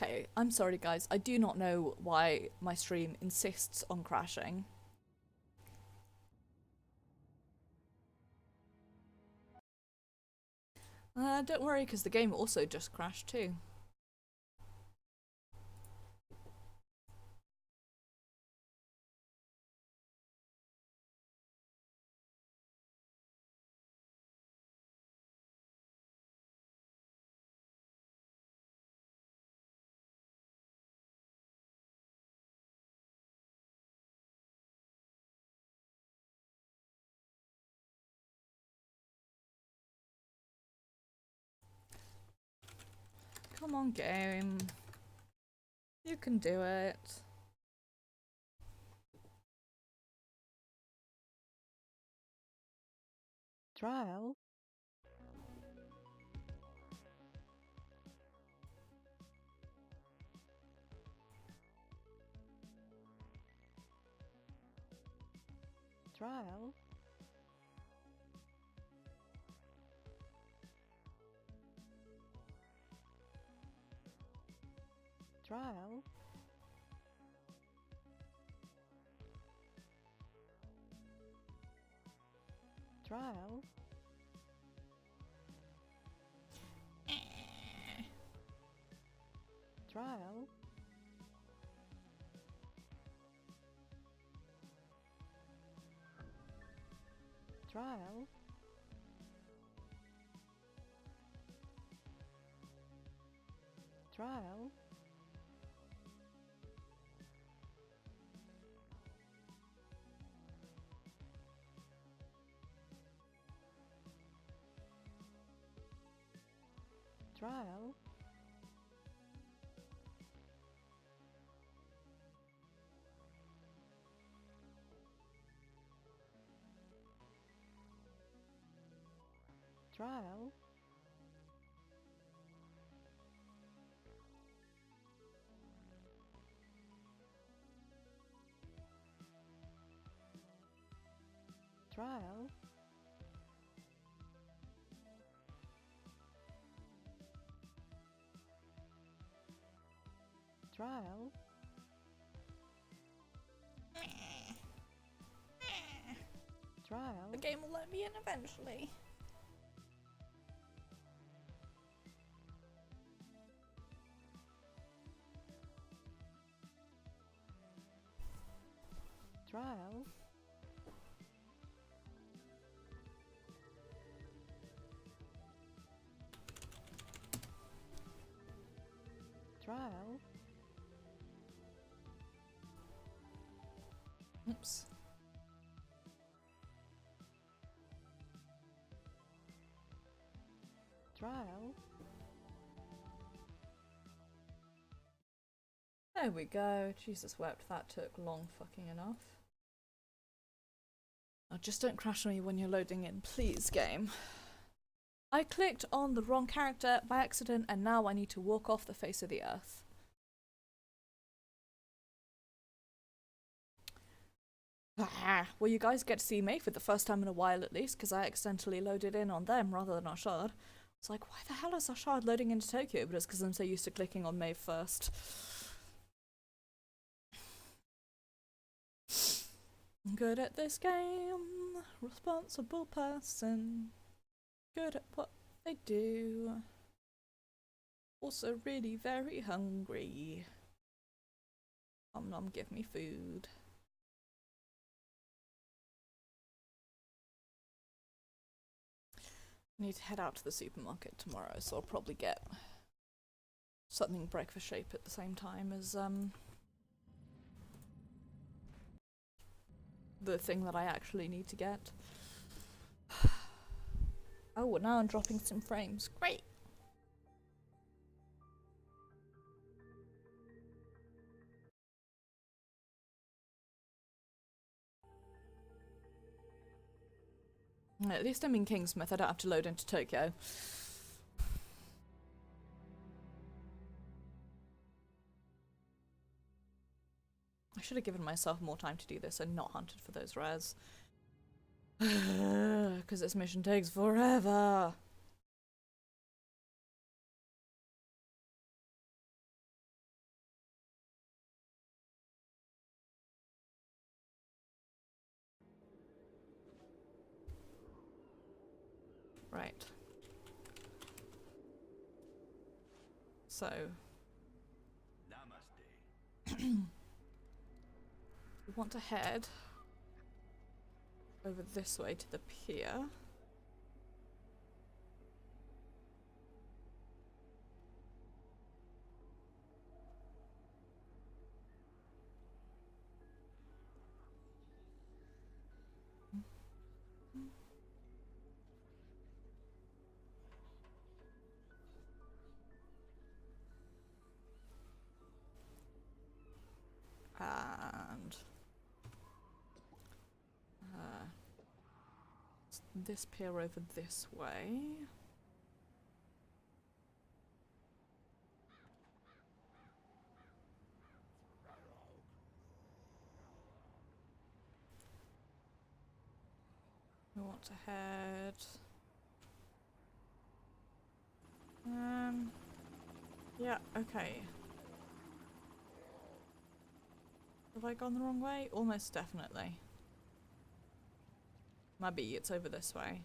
Okay, I'm sorry guys, I do not know why my stream insists on crashing. Don't worry, because the game also just crashed too. Come on, game. You can do it. Trial. Trial. Trial. Trial. Trial. Trial. Trial. Trial. Trial. Trial. Trial. Trial. The game will let me in eventually. Trial. Trial. Oops. Trial. There we go. Jesus wept, that took long fucking enough. Oh, just don't crash on me when you're loading in, please, game. I clicked on the wrong character by accident and now I need to walk off the face of the earth. Well, you guys get to see me for the first time in a while at least, because I accidentally loaded in on them rather than Ashard. It's like, why the hell is Ashard loading into Tokyo? But it's because I'm so used to clicking on May 1st. Good at this game. Responsible person. Good at what they do. Also really very hungry. Nom, give me food. I need to head out to the supermarket tomorrow, so I'll probably get something breakfast shape at the same time as the thing that I actually need to get. Oh, now I'm dropping some frames. Great! At least I'm in Kingsmith, I don't have to load into Tokyo. I should have given myself more time to do this and not hunted for those rares. Because this mission takes forever. Right. So. We want to head over this way to the pier. And this pier over this way. We want to head. Yeah, okay. Have I gone the wrong way? Almost definitely. Maybe it's over this way.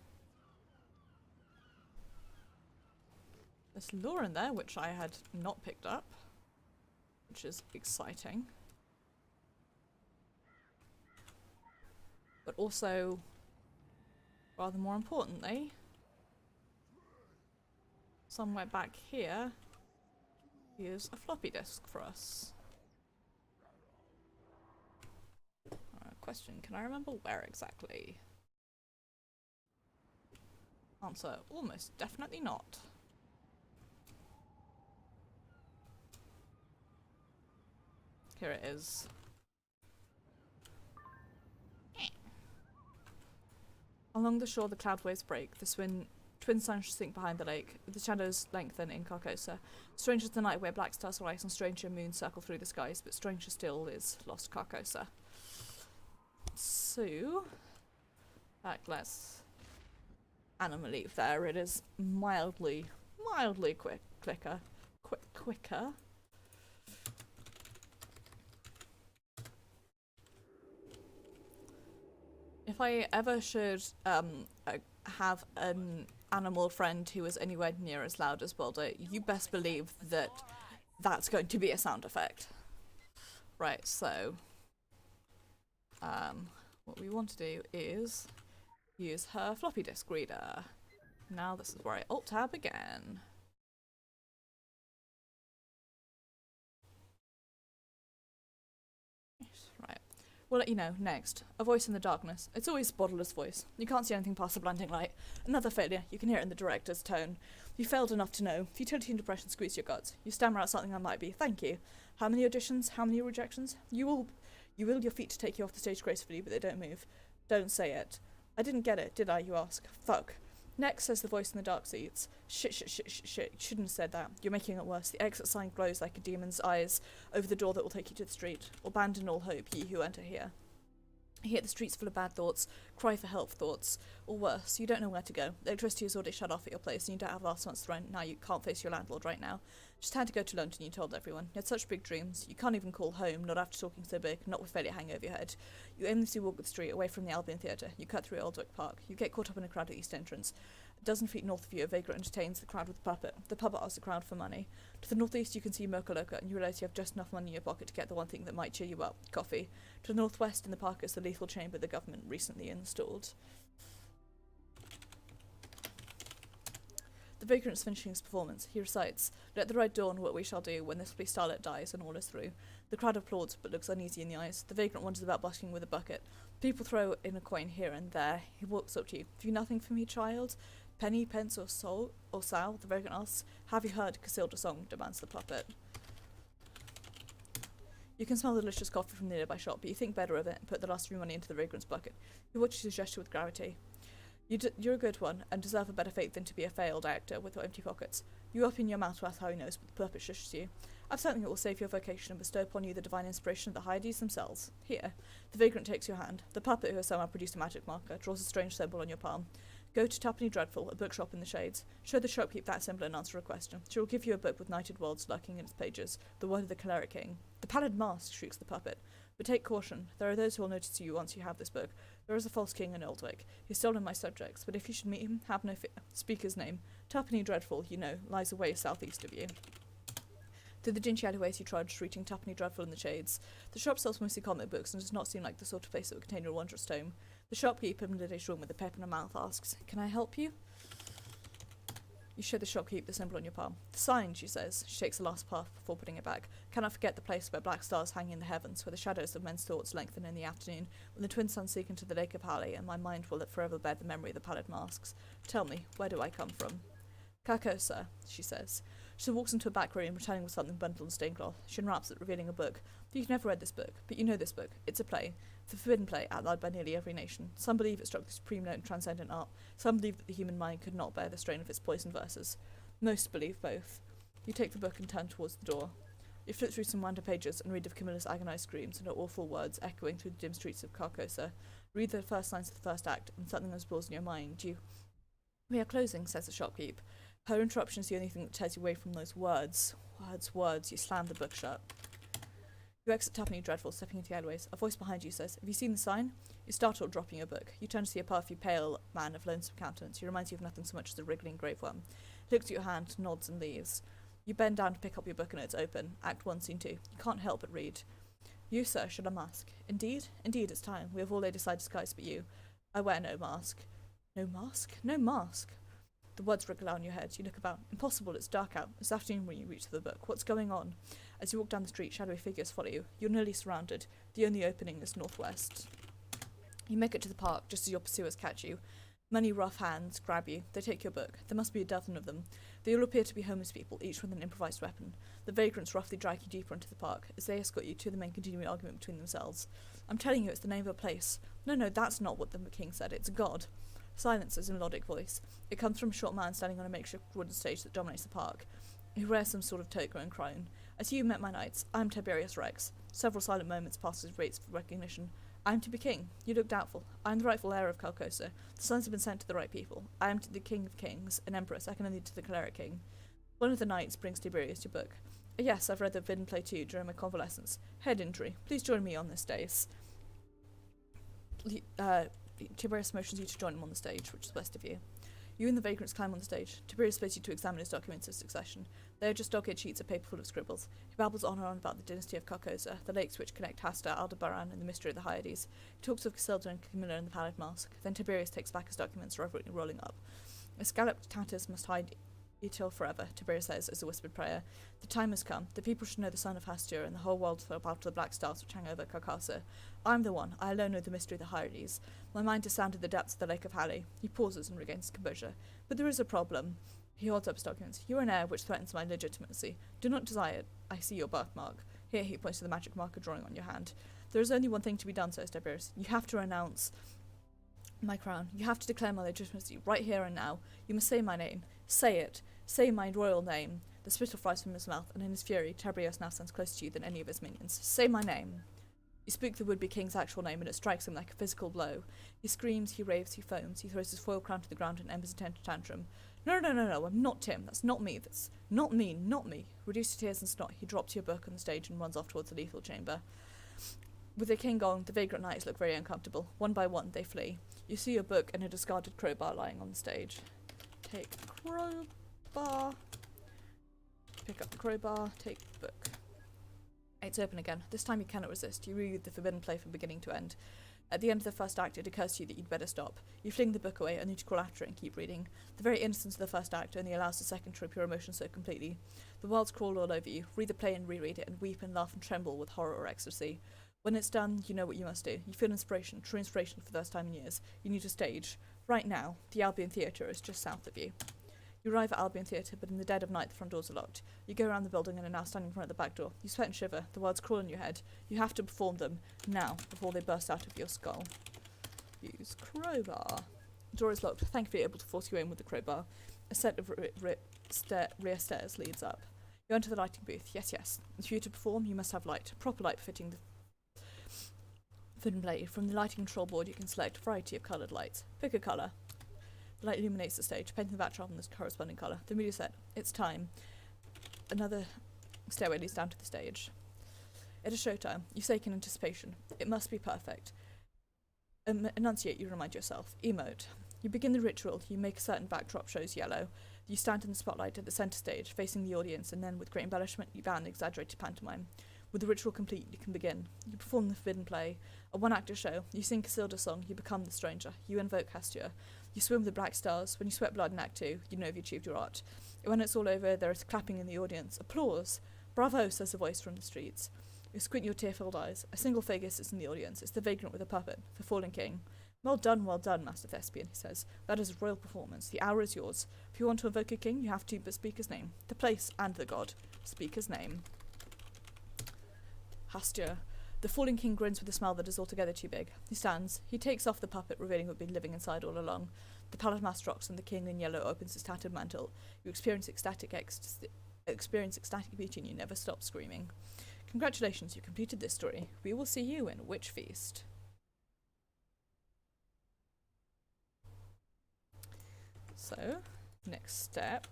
There's lore in there, which I had not picked up, which is exciting. But also, rather more importantly, somewhere back here is a floppy disk for us. Question, can I remember where exactly? Answer, almost definitely not. Here it is. Along the shore the cloud waves break, the twin suns sink behind the lake, the shadows lengthen in Carcosa. Strange is the night where black stars rise and stranger moons circle through the skies, but stranger still is lost Carcosa. So, let's animal leave there. It is mildly quicker. If I ever should have an animal friend who is anywhere near as loud as Boulder, you best believe that that's going to be a sound effect. Right, so what we want to do is use her floppy disk reader. Now this is where I alt-tab again. Right. We'll let you know next. A voice in the darkness. It's always Bottler's voice. You can't see anything past the blinding light. Another failure. You can hear it in the director's tone. You failed enough to know. Futility and depression squeeze your guts. You stammer out something that might be, thank you. How many auditions? How many rejections? You will your feet to take you off the stage gracefully, but they don't move. Don't say it. I didn't get it, did I, you ask? Fuck. Next, says the voice in the dark seats. Shit. You shouldn't have said that. You're making it worse. The exit sign glows like a demon's eyes over the door that will take you to the street. Abandon all hope, ye who enter here. You hear the streets full of bad thoughts, cry for help thoughts, or worse, you don't know where to go. Electricity is already shut off at your place and you don't have last month's rent. Now you can't face your landlord right now. Just had to go to London, you told everyone. You had such big dreams. You can't even call home, not after talking so big, not with failure hanging over your head. You aimlessly walk the street away from the Albion Theatre. You cut through Aldwick Park. You get caught up in a crowd at East Entrance. A dozen feet north of you, a vagrant entertains the crowd with a puppet. The puppet asks the crowd for money. To the northeast, you can see Merkaloka, and you realise you have just enough money in your pocket to get the one thing that might cheer you up: coffee. To the northwest, in the park, is the lethal chamber the government recently installed. The vagrant's finishing his performance. He recites, "Let the red dawn what we shall do when this be starlit dies and all is through." The crowd applauds, but looks uneasy in the eyes. The vagrant wanders about busking with a bucket. People throw in a coin here and there. He walks up to you. "Have you nothing for me, child? Penny, pence, or soul, or sow?" The vagrant asks. "Have you heard Casilda's song?" demands the puppet. You can smell the delicious coffee from the nearby shop, but you think better of it and put the last of your money into the vagrant's bucket. He watches your gesture with gravity. You're a good one, and deserve a better fate than to be a failed actor with empty pockets. You open your mouth to ask how he knows, but the puppet shushes you. "I've something that will save your vocation and bestow upon you the divine inspiration of the Hyades themselves. Here." The vagrant takes your hand. The puppet, who has somehow produced a magic marker, draws a strange symbol on your palm. "Go to Tuppenny Dreadful, a bookshop in the shades. Show the shopkeep that symbol and answer a question. She will give you a book with knighted worlds lurking in its pages, the word of the cleric king." "The pallid mask!" shrieks the puppet. But take caution. There are those who will notice you once you have this book. There is a false king in Oldwick. He's stolen my subjects, but if you should meet him, have no fear. Speak his name. Tuppenny Dreadful, you know, lies away southeast of you. Through the dingy alleyways you trudged, reaching Tuppenny Dreadful in the shades. The shop sells mostly comic books and does not seem like the sort of place that would contain your wondrous tome. The shopkeeper, middle-aged woman with a pep in her mouth, asks, "Can I help you?" You show the shopkeep the symbol on your palm. "The sign," she says. She takes the last puff before putting it back. "Cannot forget the place where black stars hang in the heavens, where the shadows of men's thoughts lengthen in the afternoon, when the twin suns sink into the lake of Hali, and my mind will forever bear the memory of the pallid masks. Tell me, where do I come from?" "Carcosa," she says. She walks into a back room, returning with something bundled in stained cloth. She unwraps it, revealing a book. You've never read this book, but you know this book. It's a play. The forbidden play, outlawed by nearly every nation. Some believe it struck the supreme note in transcendent art. Some believe that the human mind could not bear the strain of its poisoned verses. Most believe both. You take the book and turn towards the door. You flip through some random pages and read of Camilla's agonized screams and her awful words echoing through the dim streets of Carcosa. Read the first lines of the first act, and something explodes in your mind. "We are closing," says the shopkeep. Her interruption is the only thing that tears you away from those words. Words. You slam the book shut. You exit Tuppenny Dreadful, stepping into the alleyways. A voice behind you says, "Have you seen the sign?" You startle, dropping your book. You turn to see a puffy, pale man of lonesome countenance. He reminds you of nothing so much as a wriggling graveworm. He looks at your hand, nods, and leaves. You bend down to pick up your book, and it's open. Act 1, Scene 2. You can't help but read. "You, sir, should unmask." "Indeed? Indeed, it's time. We have all laid aside disguise but you. I wear no mask." "No mask? No mask?" The words wriggle out in your head. You look about. Impossible, it's dark out. It's afternoon when you reach the book. What's going on? As you walk down the street, shadowy figures follow you. You're nearly surrounded. The only opening is northwest. You make it to the park, just as your pursuers catch you. Many rough hands grab you. They take your book. There must be a dozen of them. They all appear to be homeless people, each with an improvised weapon. The vagrants roughly drag you deeper into the park. As they escort you, two of the men continue an argument between themselves. "I'm telling you, it's the name of a place." "No, that's not what the king said. It's a god." Silence is a melodic voice. It comes from a short man standing on a makeshift wooden stage that dominates the park. He wears some sort of toga-grown crown. "As you met my knights, I am Tiberius Rex." Several silent moments pass as waits for recognition. "I am to be king." You look doubtful. "I am the rightful heir of Carcosa. The sons have been sent to the right people. I am to the king of kings, an emperor, second only to the cleric king." One of the knights brings Tiberius your book. "Yes, I've read the forbidden play too during my convalescence. Head injury. Please join me on this days." Tiberius motions you to join him on the stage, which is west of you. You and the vagrants climb on the stage. Tiberius bids you to examine his documents in succession. They are just dog-eared sheets of paper full of scribbles. He babbles on and on about the dynasty of Carcosa, the lakes which connect Hasta, Aldebaran, and the mystery of the Hyades. He talks of Casilda and Camilla and the pallid mask. Then Tiberius takes back his documents, reverently rolling up. "A scalloped tatters must hide till forever," Tiberius says as a whispered prayer. "The time has come. The people should know the son of Hastur, and the whole world fell out of the black stars which hang over Carcosa. I am the one. I alone know the mystery of the Hyades. My mind has sounded the depths of the lake of Hali." He pauses and regains his composure. "But there is a problem." He holds up his documents. "You are an heir which threatens my legitimacy. Do not desire it. I see your birthmark." Here he points to the magic marker drawing on your hand. "There is only one thing to be done," says Tiberius. "You have to renounce my crown. You have to declare my legitimacy right here and now. You must say my name. Say it. Say my royal name." The spittle flies from his mouth, and in his fury, Tiberius now stands closer to you than any of his minions. "Say my name." You speak the would-be king's actual name, and it strikes him like a physical blow. He screams, he raves, he foams, he throws his foil crown to the ground and embers a tantrum. No, I'm not Tim. That's not me. That's not me. Reduced to tears and snot, he drops your book on the stage and runs off towards the lethal chamber. With the king gone, the vagrant knights look very uncomfortable. One by one, they flee. You see your book and a discarded crowbar lying on the stage. Take crowbar. Pick up the crowbar, take the book. It's open again. This time you cannot resist. You read the forbidden play from beginning to end. At the end of the first act, it occurs to you that you'd better stop. You fling the book away, only to crawl after it and keep reading. The very innocence of the first act only allows the second to trip your emotions so completely. The worlds crawl all over you. Read the play and reread it, and weep and laugh and tremble with horror or ecstasy. When it's done, you know what you must do. You feel inspiration, true inspiration for the first time in years. You need a stage. Right now, the Albion Theatre is just south of you. You arrive at Albion Theatre, but in the dead of night the front doors are locked. You go around the building and are now standing in front of the back door. You sweat and shiver. The words crawl in your head. You have to perform them now, before they burst out of your skull. Use crowbar. The door is locked, thankfully able to force you in with the crowbar. A set of rear stairs leads up. You enter the lighting booth. Yes. For you to perform, you must have light. Proper light befitting the thin blade. From the lighting control board, you can select a variety of coloured lights. Pick a colour. The light illuminates the stage, painting the backdrop in this corresponding colour. The media set. It's time. Another stairway leads down to the stage. It is showtime. You sake in anticipation. It must be perfect. Enunciate, you remind yourself. Emote. You begin the ritual. You make a certain backdrop shows yellow. You stand in the spotlight at the centre stage, facing the audience, and then, with great embellishment, you add an exaggerated pantomime. With the ritual complete, you can begin. You perform the forbidden play, a one-actor show. You sing Cassilda's song. You become the stranger. You invoke Hastur. You swim with the black stars. When you sweat blood in Act 2, you know you've achieved your art. When it's all over, there is clapping in the audience. Applause! Bravo, says a voice from the streets. You squint your tear-filled eyes. A single figure sits in the audience. It's the vagrant with a puppet, the fallen king. Well done, Master Thespian, he says. That is a royal performance. The hour is yours. If you want to invoke a king, you have to but speak his name. The place and the god. Speak his name. Hastur. The fallen king grins with a smile that is altogether too big. He stands. He takes off the puppet, revealing what had been living inside all along. The pallid mask drops and the king in yellow opens his tattered mantle. You experience ecstatic beauty and you never stop screaming. Congratulations, you completed this story. We will see you in Witch Feast. So, next step.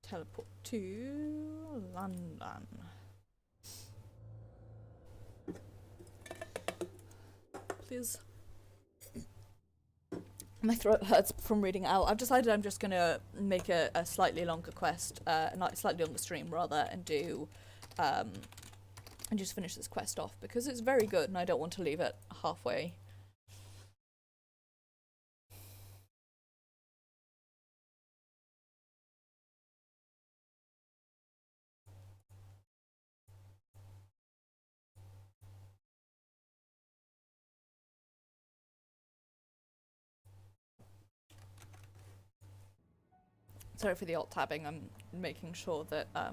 Teleport to London. Please. My throat hurts from reading out. I've decided I'm just gonna make a slightly longer quest, not slightly longer stream rather, and do, and just finish this quest off because it's very good and I don't want to leave it halfway. Sorry for the alt tabbing, I'm making sure that I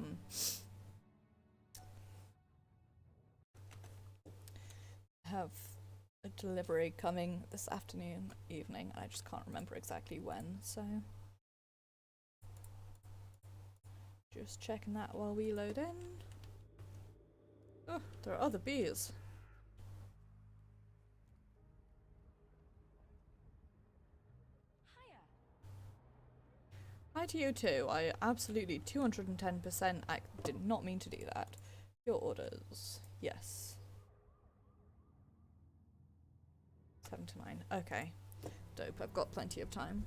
have a delivery coming this afternoon, evening, and I just can't remember exactly when, so just checking that while we load in. Oh, there are other bees. Hi to you too. I absolutely 210% did not mean to do that. Your orders. Yes. 7 to 9. Okay. Dope. I've got plenty of time.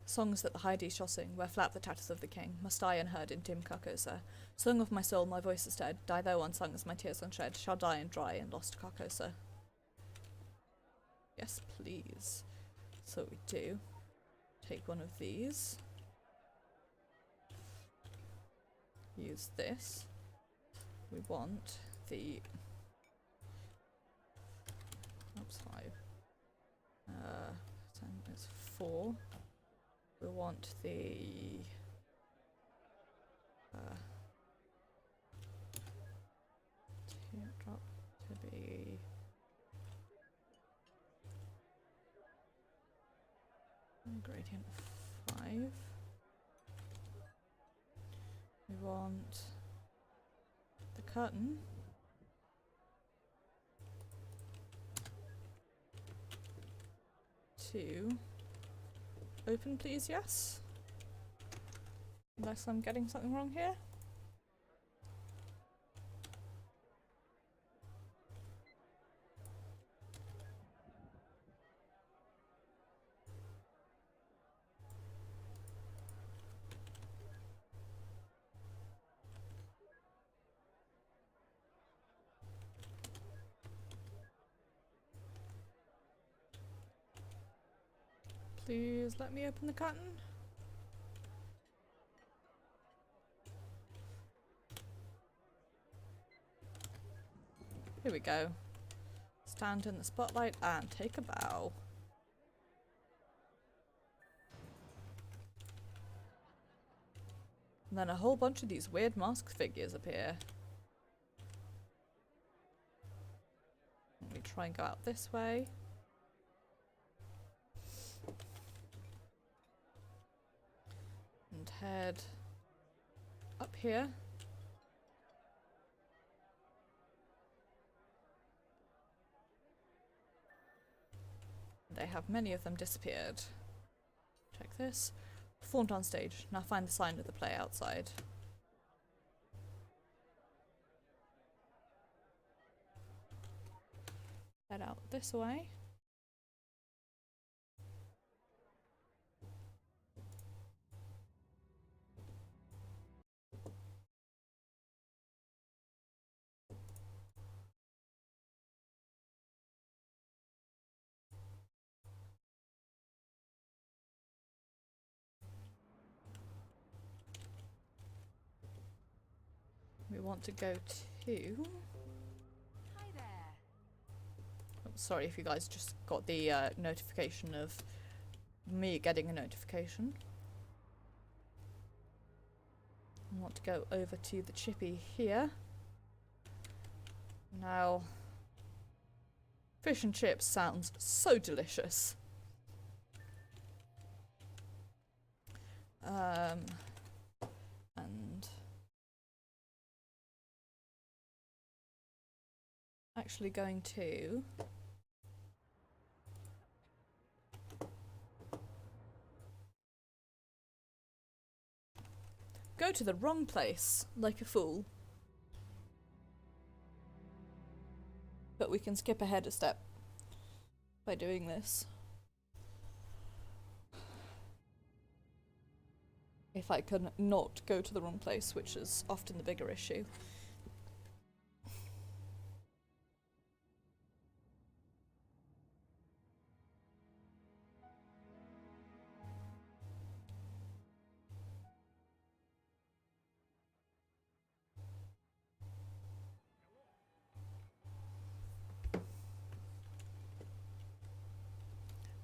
Songs that the Heidi shall sing, where flap the tatters of the king, must I unheard in dim Carcosa. Song of my soul, my voice is dead, die thou unsung as my tears unshed, shall die and dry in lost Carcosa. Yes, please. So we do. Take one of these. Use this. We want the... Oops, 5. 10 is 4. We want the teardrop to be gradient 5. We want the curtain to open, please, yes? Unless I'm getting something wrong here. Please let me open the curtain. Here we go. Stand in the spotlight and take a bow. And then a whole bunch of these weird mask figures appear. Let me try and go out this way. And head up here. They have many of them disappeared. Check this. Performed on stage. Now find the sign of the play outside. Head out this way. We want to go to... Hi there. Oh, sorry if you guys just got the notification of me getting a notification. I want to go over to the chippy here. Now, fish and chips sounds so delicious. And actually going to go to the wrong place like a fool. But we can skip ahead a step by doing this. If I can not go to the wrong place, which is often the bigger issue.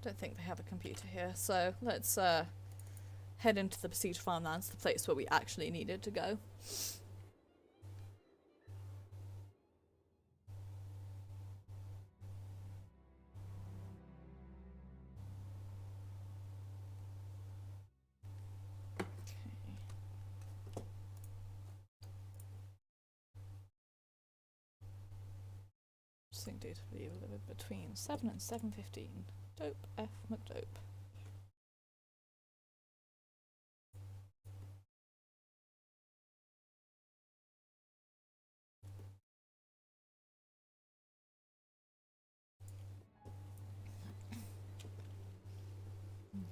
Don't think they have a computer here, so let's head into the besieged farmlands, the place where we actually needed to go. Just think data leave a little bit between 7 and 7:15. Dope F McDope.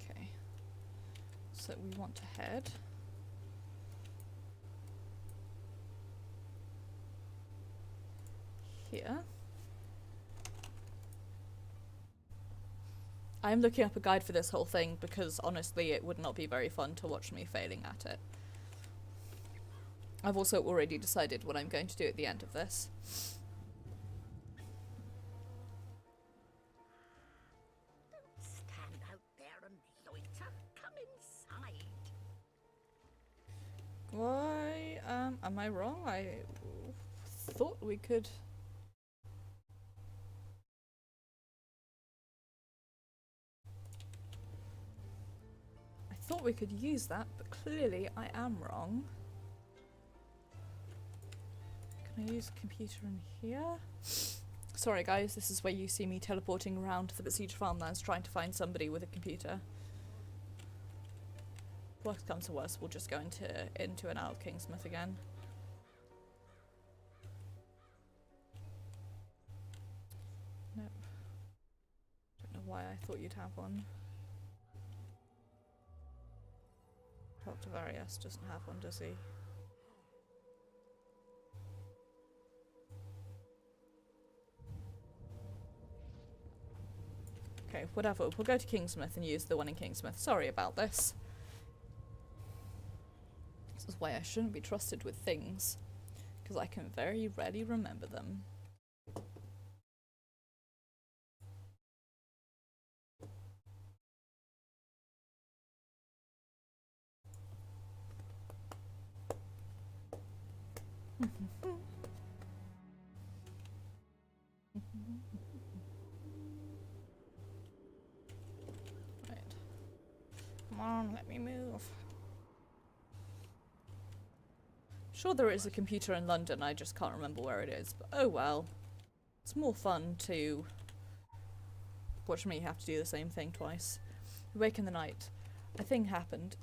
Okay. So we want to head here. I'm looking up a guide for this whole thing because honestly it would not be very fun to watch me failing at it. I've also already decided what I'm going to do at the end of this. Don't stand out there and loiter. Come inside. Why, am I wrong? I thought we could... I thought we could use that, but clearly I am wrong. Can I use a computer in here? Sorry guys, this is where you see me teleporting around the besieged farmlands trying to find somebody with a computer. Worst comes to worst, we'll just go into and out of Kingsmith again. Nope. Don't know why I thought you'd have one. Dr. Varius doesn't have one, does he? Okay, whatever. We'll go to Kingsmith and use the one in Kingsmith. Sorry about this. This is why I shouldn't be trusted with things, because I can very rarely remember them. Right. Come on, let me move. Sure there is a computer in London, I just can't remember where it is, but oh well. It's more fun to Watch me have to do the same thing twice. You wake in the night. A thing happened.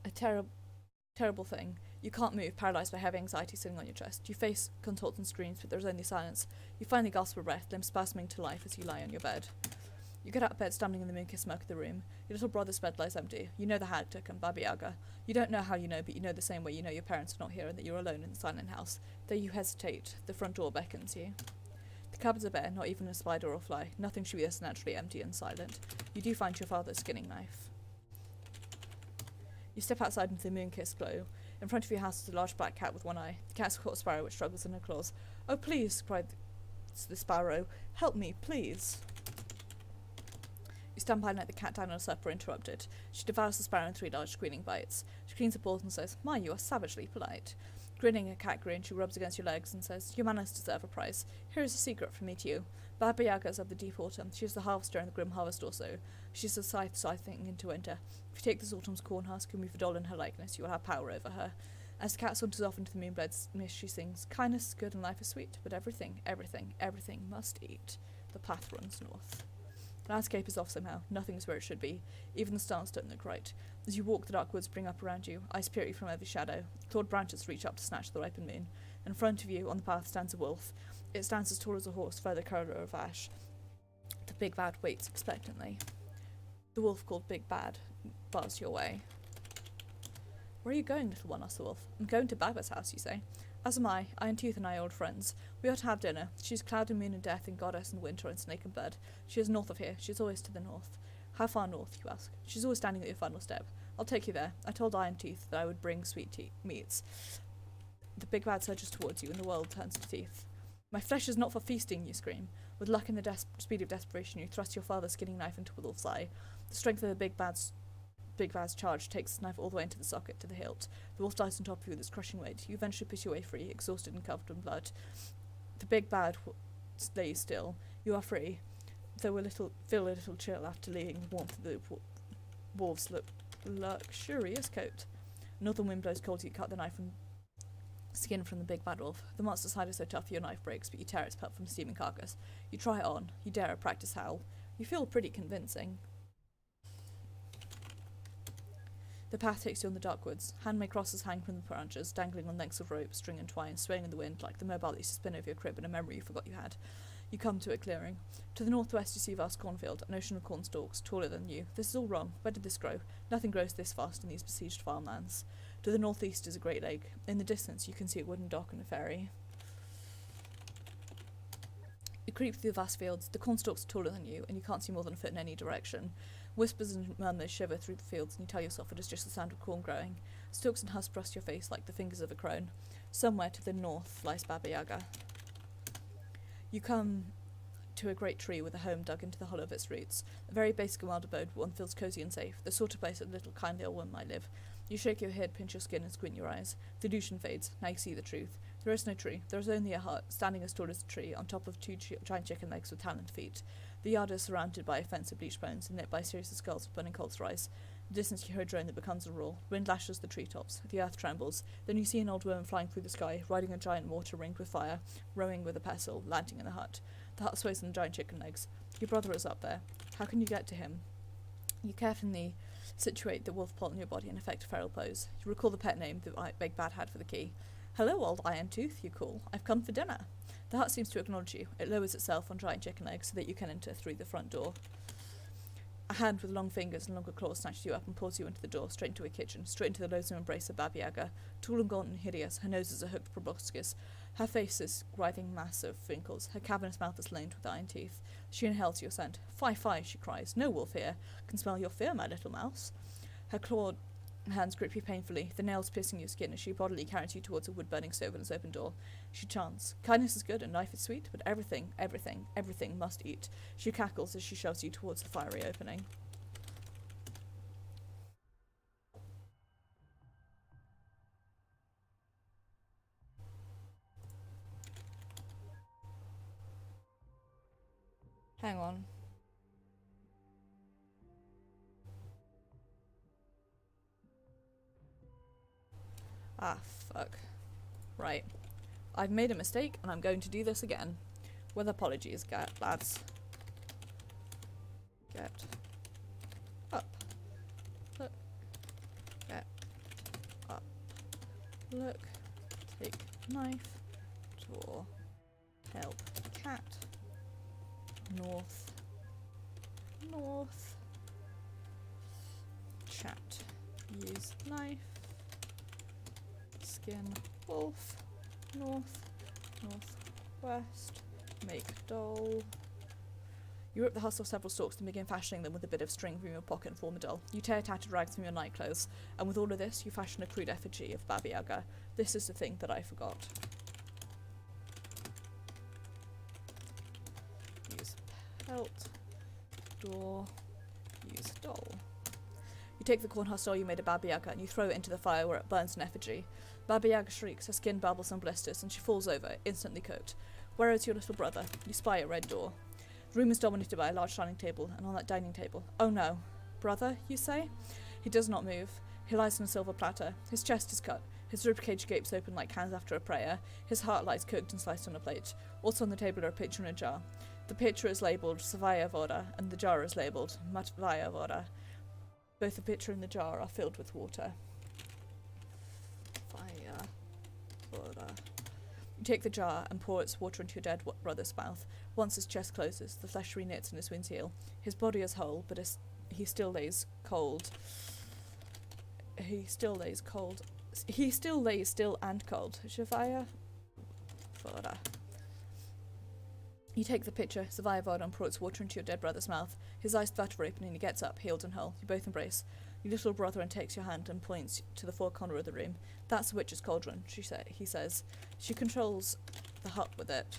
A terrible thing. You can't move, paralysed by heavy anxiety sitting on your chest. Your face contorts and screams, but there's only silence. You finally gasp for breath, limbs spasming to life as you lie on your bed. You get out of bed, standing in the moon-kissed smoke of the room. Your little brother's bed lies empty. You know the hag took him, Baba Yaga. You don't know how you know, but you know the same way you know your parents are not here and that you're alone in the silent house. Though you hesitate, the front door beckons you. The cupboards are bare, not even a spider or fly. Nothing should be this naturally empty and silent. You do find your father's skinning knife. You step outside into the moon-kissed glow. In front of your house is a large black cat with one eye. The cat's caught a sparrow which struggles in her claws. "Oh, please," cried the sparrow. "Help me, please." You stand by and let the cat down on a supper interrupted. She devours the sparrow in 3 large screaming bites. She cleans her paws and says, "My, you are savagely polite." Grinning a cat grin, she rubs against your legs and says, "Your manners deserve a prize. Here is a secret from me to you. Baba Yaga is of the deep autumn. She is the harvester and the grim harvest also. She is the scythe scything into winter. If you take this autumn's corn husk and move a doll in her likeness, you will have power over her." As the cat saunters off into the moonbled mist, she sings, "Kindness is good and life is sweet, but everything, everything, everything must eat. The path runs north." The landscape is off somehow. Nothing is where it should be. Even the stars don't look right. As you walk, the dark woods spring up around you, ice peer you from every shadow. Clawed branches reach up to snatch the ripened moon. In front of you, on the path, stands a wolf. It stands as tall as a horse, further color of ash. The big bad waits expectantly. The wolf, called Big Bad, bars your way. "Where are you going, little one?" asks the wolf. "I'm going to Baba's house," you say. "As am I. Iron Tooth and I are old friends. We ought to have dinner. She's cloud and moon and death and goddess and winter and snake and bird. She is north of here. She is always to the north." "How far north?" you ask. "She's always standing at your final step." "I'll take you there. I told Iron Tooth that I would bring sweet meats." The big bad surges towards you and the world turns to teeth. "My flesh is not for feasting," you scream. With luck and the speed of desperation, you thrust your father's skinning knife into the wolf's eye. The strength of the big bad's charge takes the knife all the way into the socket to the hilt. The wolf dies on top of you with its crushing weight. You eventually push your way free, exhausted and covered in blood. The big bad lays still. You are free, though feel a little chill after leaving the warmth of the wolf's luxurious coat. Northern wind blows cold as you cut the knife and skin from the big bad wolf. The monster's hide is so tough your knife breaks, but you tear its pelt from the steaming carcass. You try it on. You dare a practice howl. You feel pretty convincing. The path takes you on the dark woods. Handmade crosses hang from the branches, dangling on lengths of rope, string and twine, swaying in the wind like the mobile that used to spin over your crib in a memory you forgot you had. You come to a clearing. To the northwest you see a vast cornfield, an ocean of corn stalks, taller than you. This is all wrong. Where did this grow? Nothing grows this fast in these besieged farmlands. To the northeast is a great lake. In the distance you can see a wooden dock and a ferry. You creep through the vast fields. The corn stalks are taller than you, and you can't see more than a foot in any direction. Whispers and murmurs shiver through the fields, and you tell yourself it is just the sound of corn growing. Stalks and husks brush your face like the fingers of a crone. Somewhere to the north lies Baba Yaga. You come to a great tree with a home dug into the hollow of its roots. A very basic and wild abode, but one feels cosy and safe, the sort of place that a little kindly old woman might live. You shake your head, pinch your skin, and squint your eyes. The illusion fades. Now you see the truth. There is no tree. There is only a hut, standing as tall as a tree, on top of 2 giant chicken legs with taloned feet. The yard is surrounded by a fence of bleached bones and lit by a series of skulls of burning coals rise. In the distance you hear a drone that becomes a roar. Wind lashes the treetops. The earth trembles. Then you see an old woman flying through the sky, riding a giant mortar ringed with fire, rowing with a pestle, landing in the hut. The hut sways on the giant chicken legs. Your brother is up there. How can you get to him? You carefully situate the wolf paw in your body and effect a feral pose. You recall the pet name the big bad had for the key. "Hello, old Iron Tooth," you call. "I've come for dinner." The hut seems to acknowledge you. It lowers itself on giant chicken legs so that you can enter through the front door. A hand with long fingers and longer claws snatches you up and pulls you into the door, straight into a kitchen, straight into the loathsome embrace of Baba Yaga. Tall and gaunt and hideous, her nose is a hooked proboscis. Her face is writhing mass of wrinkles. Her cavernous mouth is lined with iron teeth. She inhales your scent. "Fie, fie," she cries. "No wolf here. Can smell your fear, my little mouse." Her clawed hands grip you painfully, the nails piercing your skin as she bodily carries you towards a wood-burning stove and its open door. She chants, "Kindness is good and life is sweet, but everything, everything, everything must eat." She cackles as she shoves you towards the fiery opening. Hang on. Ah, fuck. Right. I've made a mistake, and I'm going to do this again. With apologies, lads. Get up. Look. Get up. Look. Take knife. Draw. Help. Cat. North. North. Chat. Use knife. Skin. Wolf. North. Northwest. Make doll. You rip the husk off several stalks and begin fashioning them with a bit of string from your pocket and form a doll. You tear tattered rags from your nightclothes, and with all of this, you fashion a crude effigy of Baba Yaga. This is the thing that I forgot. Use pelt. Door. Use doll. You take the corn husk doll you made of Baba Yaga and you throw it into the fire where it burns an effigy. Baba Yaga shrieks, her skin bubbles and blisters, and she falls over, instantly cooked. Where is your little brother? You spy a red door. The room is dominated by a large dining table, and on that dining table, oh no. Brother, you say? He does not move. He lies on a silver platter. His chest is cut. His ribcage gapes open like cans after a prayer. His heart lies cooked and sliced on a plate. Also on the table are a pitcher and a jar. The pitcher is labelled Savaya Voda, and the jar is labelled Matvaya Voda. Both the pitcher and the jar are filled with water. Fire. Voda. You take the jar and pour its water into your dead brother's mouth. Once his chest closes, the flesh reknits in his wounds heal. His body is whole, but he still lays cold. He still lays cold. He still lays still and cold. Shavaya Voda. You take the pitcher, Savaya Voda, and pour its water into your dead brother's mouth. His eyes flutter open and he gets up, healed and whole. You both embrace. Your little brother takes your hand and points to the far corner of the room. That's the witch's cauldron, he says. She controls the hut with it.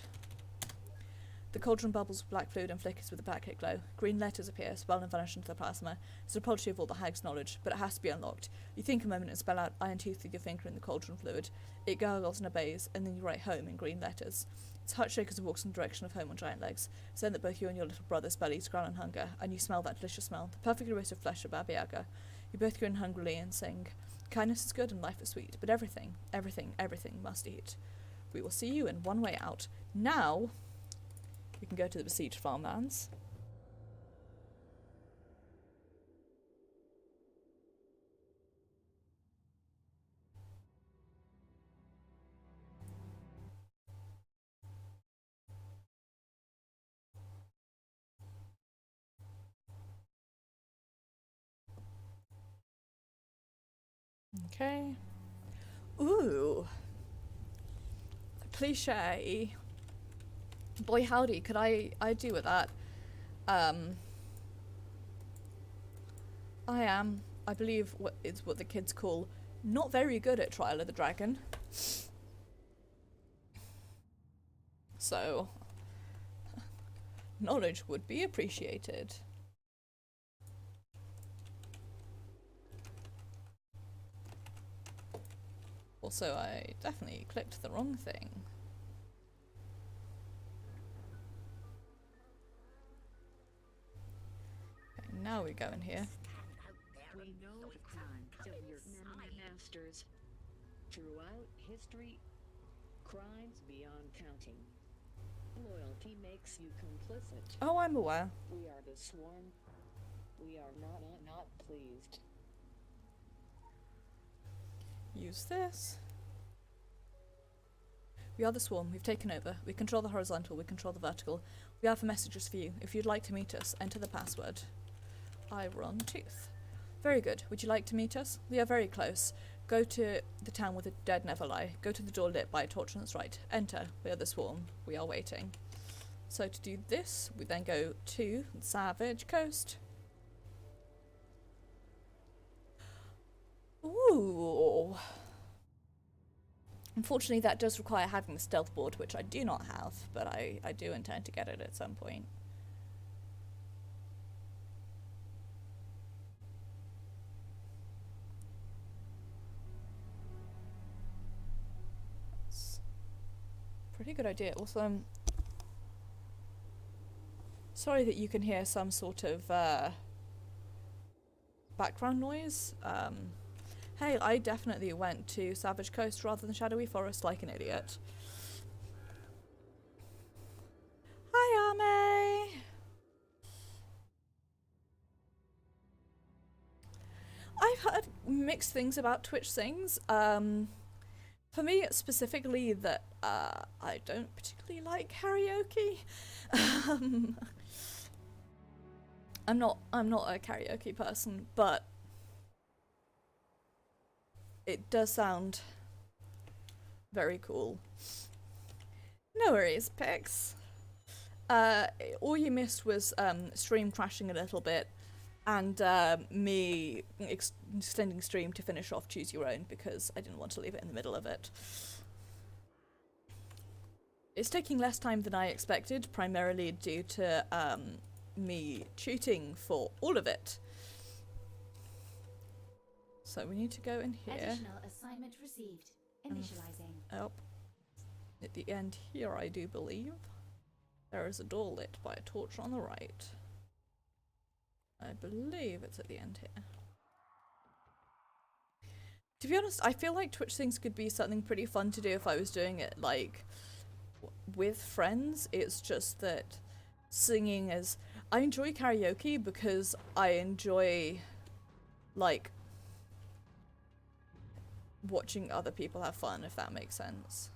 The cauldron bubbles with black fluid and flickers with a backlit glow. Green letters appear, spell and vanish into the plasma. It's a prodigy of all the hag's knowledge, but it has to be unlocked. You think a moment and spell out iron tooth with your finger in the cauldron fluid. It gargles and obeys, and then you write home in green letters. Its hut shakes and walks in the direction of home on giant legs. It's then that both you and your little brother's bellies growl in hunger, and you smell that delicious smell, the perfectly roasted flesh of Baba Yaga. You both grin hungrily and sing, kindness is good and life is sweet, but everything, everything, everything must eat. We will see you in one way out. Now, we can go to the besieged farmlands. Okay. Ooh. Cliche. Boy howdy, could I do with that. I am, I believe, what the kids call not very good at Trial of the Dragon. So, knowledge would be appreciated. Also, I definitely clicked the wrong thing. Okay, now we go in here. We know the crimes of your enemy masters. Throughout history, crimes beyond counting. Loyalty makes you complicit. Oh, I'm aware. We are the sworn. We are not pleased. Use this. We are the swarm. We've taken over. We control the horizontal. We control the vertical. We have messages for you. If you'd like to meet us, enter the password. Iron Tooth. Very good. Would you like to meet us? We are very close. Go to the town where the dead never lie. Go to the door lit by a torch on its right. Enter. We are the swarm. We are waiting. So to do this, we then go to Savage Coast. Ooh. Unfortunately, that does require having the stealth board, which I do not have, but I do intend to get it at some point. That's a pretty good idea. Also, I'm sorry that you can hear some sort of background noise. Hey, I definitely went to Savage Coast rather than Shadowy Forest like an idiot. Hi, Ame! mixed things about Twitch Sings. For me specifically, that I don't particularly like karaoke. I'm not a karaoke person, but it does sound very cool. No worries, Pix. All you missed was stream crashing a little bit, and me extending stream to finish off Choose Your Own because I didn't want to leave it in the middle of it. It's taking less time than I expected, primarily due to me tutoring for all of it. So we need to go in here. Additional assignment received. Initializing. Oh. At the end here, I do believe. There is a door lit by a torch on the right. I believe it's at the end here. To be honest, I feel like Twitch Sings could be something pretty fun to do if I was doing it, like, with friends. It's just that singing is... I enjoy karaoke because I enjoy, like, watching other people have fun, if that makes sense.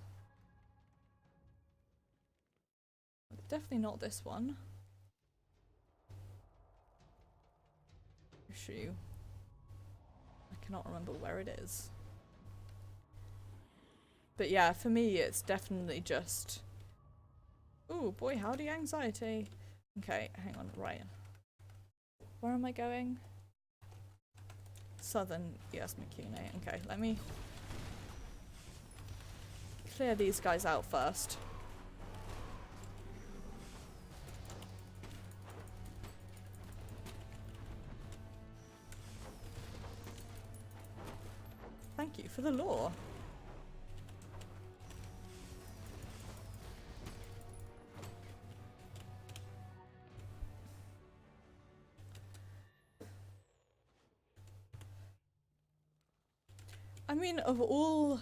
Definitely not this one. Issue. I cannot remember where it is. But yeah, for me it's definitely just... Ooh, boy howdy anxiety. Okay, hang on, right. Where am I going? Southern, yes, McCune. Okay, let me clear these guys out first. Thank you for the lore. I mean, of all...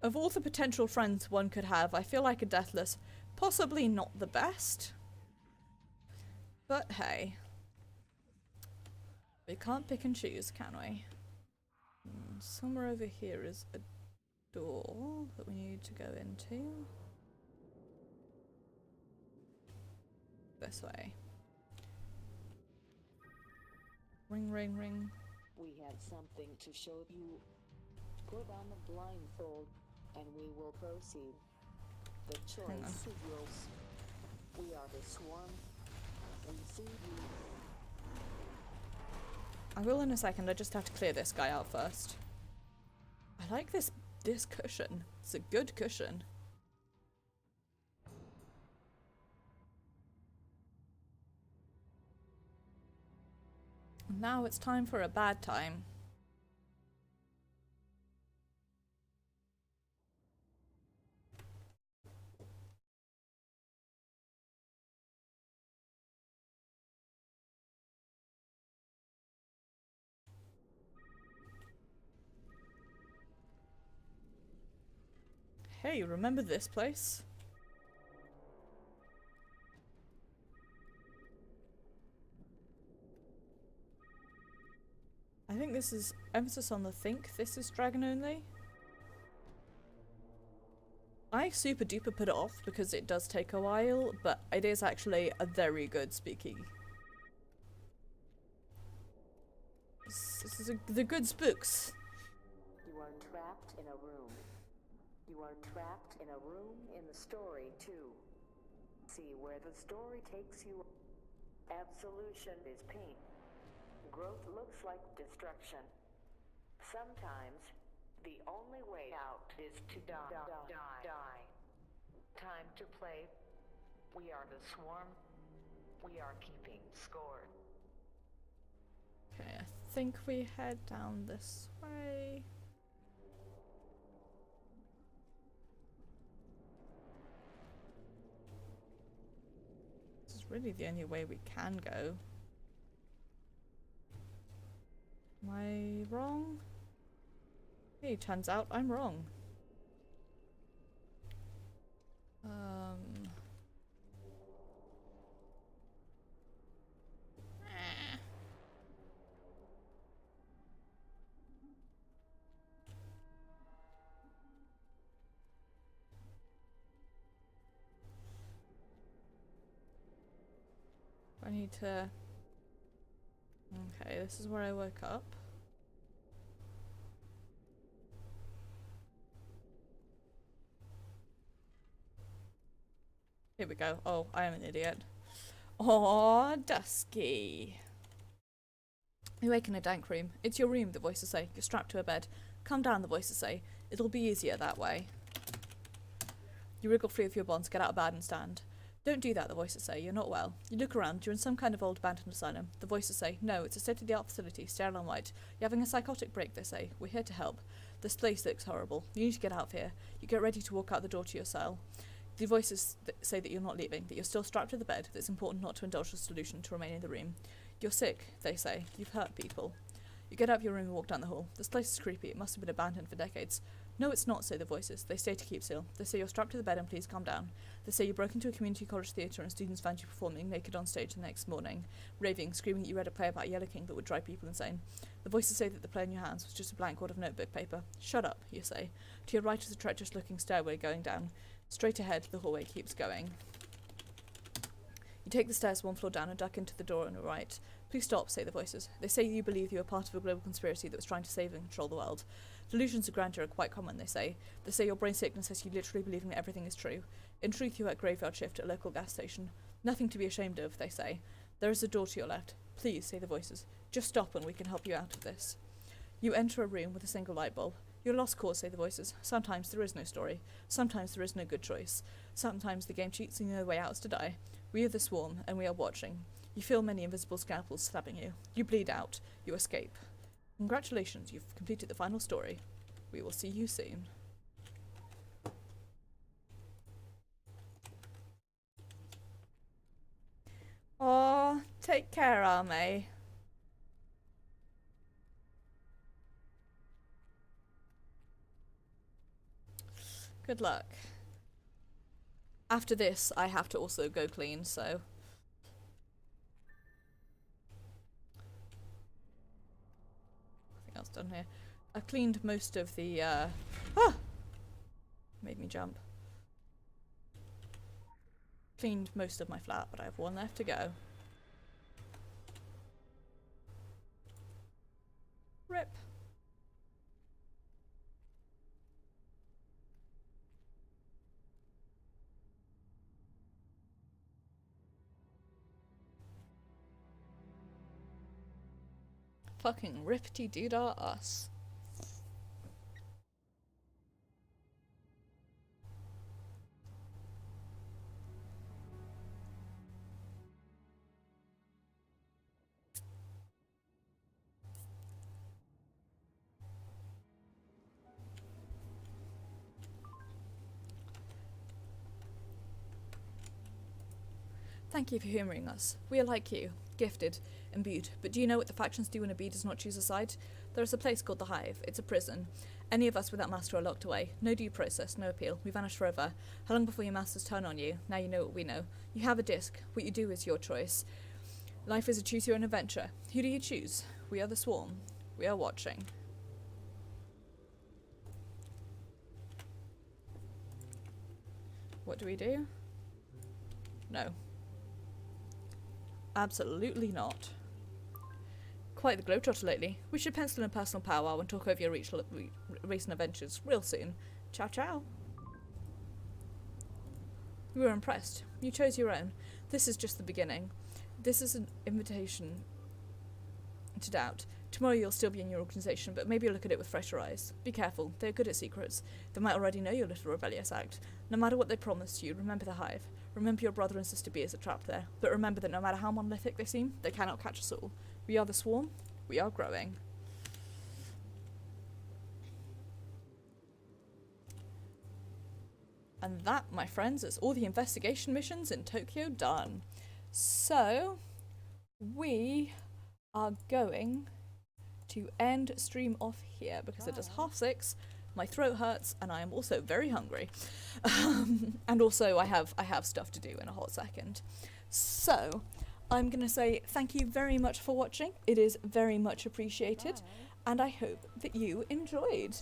of all the potential friends one could have, I feel like a Deathless possibly not the best. But hey. We can't pick and choose, can we? Somewhere over here is a door that we need to go into. This way. Ring, ring, ring. We have something to show you. Put on the blindfold, and we will proceed. The choice is yours. We are the swarm. We see you. I will in a second, I just have to clear this guy out first. I like this cushion. It's a good cushion. Now it's time for a bad time. Hey, remember this place? I think this is emphasis on the think. This is dragon only. I super duper put it off because it does take a while, but it is actually a very good speaking. This is the good spooks. You are trapped in a room. You are trapped in a room in the story, too. See where the story takes you. Absolution is pain. Growth looks like destruction. Sometimes, the only way out is to die. Time to play. We are the swarm. We are keeping score. Okay, I think we head down this way. This is really the only way we can go. Am I wrong? Hey, turns out I'm wrong. need to... Okay, this is where I woke up. Here we go. Oh, I am an idiot. Aw, Dusky. You wake in a dank room. It's your room, the voices say. You're strapped to a bed. Calm down, the voices say. It'll be easier that way. You wriggle free of your bonds, get out of bed and stand. Don't do that, the voices say. You're not well. You look around. You're in some kind of old abandoned asylum. The voices say, no, it's a state-of-the-art facility, sterile and white. You're having a psychotic break, they say. We're here to help. This place looks horrible. You need to get out of here. You get ready to walk out the door to your cell. The voices say that you're not leaving, that you're still strapped to the bed, that it's important not to indulge the solution to remain in the room. You're sick, they say. You've hurt people. You get out of your room and walk down the hall. This place is creepy. It must have been abandoned for decades. No, it's not, say the voices. They say to keep still. They say you're strapped to the bed and please calm down. They say you broke into a community college theatre and students found you performing naked on stage the next morning, raving, screaming that you read a play about a Yellow King that would drive people insane. The voices say that the play in your hands was just a blank wad of notebook paper. Shut up, you say. To your right is a treacherous-looking stairway going down. Straight ahead, the hallway keeps going. You take the stairs one floor down and duck into the door on the right. Please stop, say the voices. They say you believe you are part of a global conspiracy that was trying to save and control the world. Delusions of grandeur are quite common, they say. They say your brain sickness has you literally believing that everything is true. In truth, you are at graveyard shift at a local gas station. Nothing to be ashamed of, they say. There is a door to your left. Please, say the voices. Just stop and we can help you out of this. You enter a room with a single light bulb. You're a lost cause, say the voices. Sometimes there is no story. Sometimes there is no good choice. Sometimes the game cheats and the only way out is to die. We are the swarm, and we are watching. You feel many invisible scalpels stabbing you. You bleed out. You escape. Congratulations, you've completed the final story. We will see you soon. Aw, take care, Ame. Good luck. After this, I have to also go clean, so... Nothing else done here. I've cleaned most of the, made me jump. Cleaned most of my flat, but I have one left to go. Rip. Fucking rippity-doo-dah us. Thank you for humouring us. We are like you, gifted, imbued. But do you know what the factions do when a bee does not choose a side? There is a place called the Hive. It's a prison. Any of us without master are locked away. No due process, no appeal. We vanish forever. How long before your masters turn on you? Now you know what we know. You have a disc. What you do is your choice. Life is a choose your own adventure. Who do you choose? We are the swarm. We are watching. What do we do? No. Absolutely not. Quite the globetrotter lately. We should pencil in a personal powwow and talk over your recent adventures real soon. Ciao ciao. We were impressed. You chose your own. This is just the beginning. This is an invitation to doubt. Tomorrow you'll still be in your organisation, but maybe you'll look at it with fresher eyes. Be careful. They're good at secrets. They might already know your little rebellious act. No matter what they promised you, remember the Hive. Remember your brother and sister bees are trapped there. But remember that no matter how monolithic they seem, they cannot catch us all. We are the swarm. We are growing. And that, my friends, is all the investigation missions in Tokyo done. So, we are going to end stream off here because it is 6:30. My throat hurts and I am also very hungry. And also I have stuff to do in a hot second. So, I'm going to say thank you very much for watching. It is very much appreciated and I hope that you enjoyed.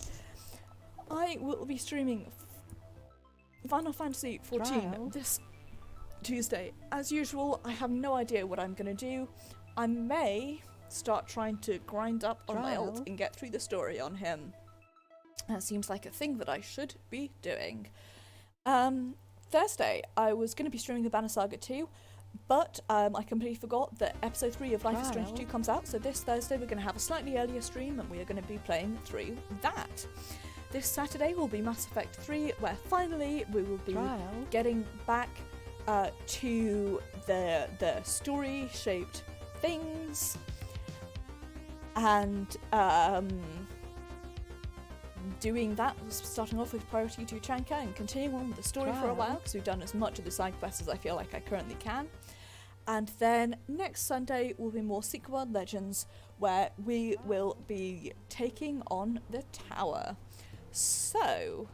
I will be streaming Final Fantasy XIV this Tuesday. As usual, I have no idea what I'm going to do. I may start trying to grind up on my ult Trial. and get through the story on him. That seems like a thing that I should be doing. Thursday, I was going to be streaming the Banner Saga 2, but I completely forgot that episode 3 of Life is Strange 2 comes out, so this Thursday we're going to have a slightly earlier stream and we are going to be playing through that. This Saturday will be Mass Effect 3, where finally we will be Trial. getting back to the story-shaped things, and doing that, starting off with Priority to Chanka and continuing on with the story for a while, because we've done as much of the side quests as I feel like I currently can. And then next Sunday will be more Secret World Legends, where we will be taking on the tower. So,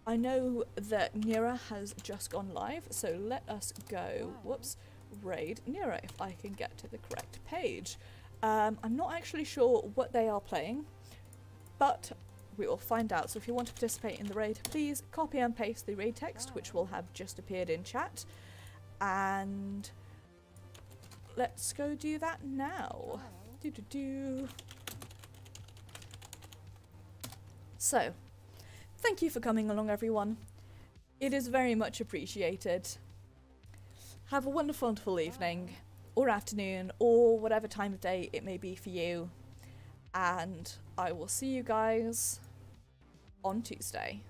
I know that Nira has just gone live, so let us go, raid Nira, if I can get to the correct page. I'm not actually sure what they are playing, but we will find out. So if you want to participate in the raid, please copy and paste the raid text, which will have just appeared in chat, and let's go do that now. So, thank you for coming along, everyone. It is very much appreciated. Have a wonderful, wonderful evening, or afternoon, or whatever time of day it may be for you. And I will see you guys on Tuesday.